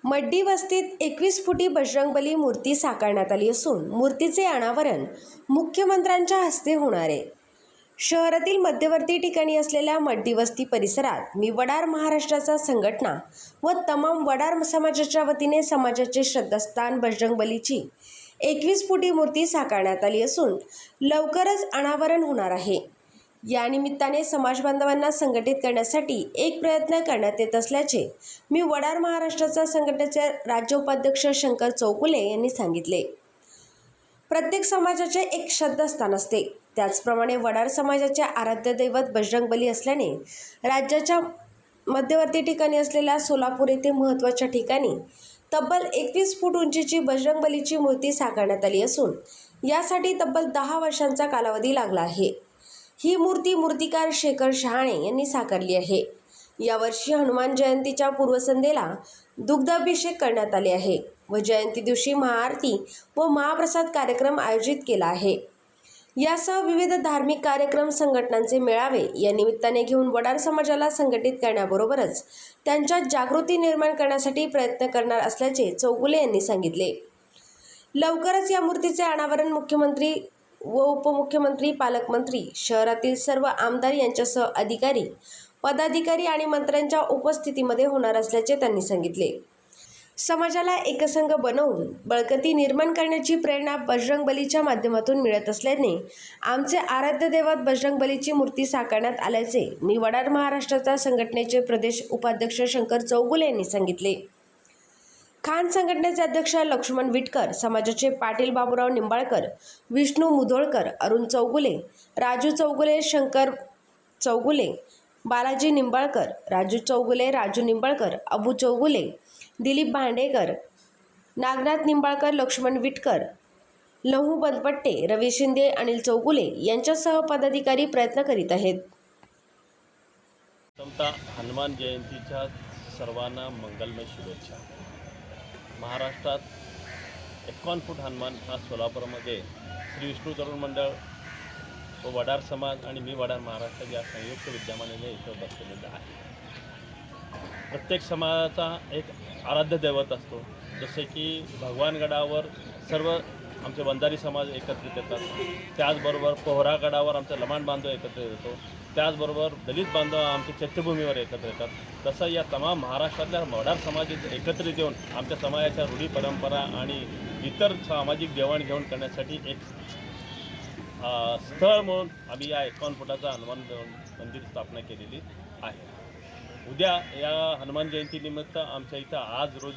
Muddy वस्तीत 21 फुटी बजरंगबली मूर्ती साकारण्यात आली असून मूर्तीचे अनावरण मुख्यमंत्र्यांच्या हस्ते होणार आहे। शहरातील मध्यवर्ती ठिकाणी असलेल्या मड्डी वस्ती परिसरात मी वडार महाराष्ट्राचा संघटना व तमाम वडार समाजाच्या वतीने समाजाचे श्रद्धास्थान बजरंगबलीची 21 फुटी मूर्ती साकारण्यात आली असून लवकरच अनावरण होणार आहे। या निमित्ताने समाज बांधवांना संघटित करण्यासाठी एक प्रयत्न करण्यात येत असल्याचे मी वडार महाराष्ट्राचा संघटनेचे राज्य उपाध्यक्ष शंकर चौगुले यांनी सांगितले। प्रत्येक समाजाचे एक श्रद्धास्थान असते, त्याचप्रमाणे वडार समाजाचे आराध्य दैवत बजरंगबली असल्याने राज्याच्या मध्यवर्ती ठिकाणी असलेल्या सोलापूर येथे महत्त्वाच्या ठिकाणी तब्बल 21 फूट उंचीची बजरंगबलीची मूर्ती साकारण्यात आली असून यासाठी तब्बल 10 वर्षांचा कालावधी लागला आहे। ही मूर्ती मूर्तिकार शेखर शहाणे यांनी साकारली आहे। यावर्षी हनुमान जयंतीच्या पूर्वसंध्येला दुग्धाभिषेक करण्यात आले आहे व जयंती दिवशी महाआरती व महाप्रसाद कार्यक्रम आयोजित केला आहे। यासह विविध धार्मिक कार्यक्रम, संघटनांचे मेळावे या निमित्ताने घेऊन वडार समाजाला संघटित करण्याबरोबरच त्यांच्यात जागृती निर्माण करण्यासाठी प्रयत्न करणार असल्याचे चौगुले यांनी सांगितले। लवकरच या मूर्तीचे अनावरण मुख्यमंत्री व उपमुख्यमंत्री, पालकमंत्री, शहरातील सर्व आमदार यांच्यासह अधिकारी, पदाधिकारी आणि मंत्र्यांच्या उपस्थितीमध्ये होणार असल्याचे त्यांनी सांगितले। समाजाला एकसंघ बनवून बळकटी निर्माण करण्याची प्रेरणा बजरंगबलीच्या माध्यमातून मिळत असल्याने आमचे आराध्य दैवत बजरंगबलीची मूर्ती साकारण्यात आल्याचे मी वडार महाराष्ट्राचा संघटनेचे प्रदेश उपाध्यक्ष शंकर चौगुले यांनी सांगितले। खान संघटनेचे अध्यक्ष लक्ष्मण विटकर, समाजाचे पाटील बाबूराव निंबाळकर, विष्णू मुधोळकर, अरुण चौगुले, राजू चौगुले, शंकर चौगुले, बालाजी निंबाळकर, राजू चौगुले, राजू निंबाळकर, अबू चौगुले, दिलीप भांडेकर, नागनाथ निंबाळकर, लक्ष्मण विटकर, लहू बनपट्टे, रवी शिंदे, अनिल चौगुले यांच्यासह पदाधिकारी प्रयत्न करीत आहेत। हनुमान जयंतीच्या सर्वांना मंगलमय शुभेच्छा। महाराष्ट्रात 51 फूट हनुमान हा सोलापूरमध्ये श्री विष्णू तरुण मंडळ व वडार समाज आणि मी वडार महाराष्ट्र या संयुक्त विद्यमानेने इथं बसलेला आहे। प्रत्येक समाजाचा एक आराध्य दैवत असतो, जसे की भगवानगडावर सर्व आमचे वंजारी समाज एकत्रित येतात, त्याचबरोबर पोहरा गडावर आमचा लमाण बांधव एकत्रित येतो, त्याचबरोबर दलित बांधव आमच्या चैत्यभूमीवर एकत्र येतात। तसं या तमाम महाराष्ट्रातल्या वडार समाज एकत्रित येऊन आमच्या समाजाच्या रूढी परंपरा आणि इतर सामाजिक देवाणघेवाण करण्यासाठी एक स्थळ म्हणून आम्ही या 51 फुटाचा हनुमान मंदिर स्थापना केलेली आहे। उद्या या हनुमान जयंतीनिमित्त आमच्या इथं आज रोजी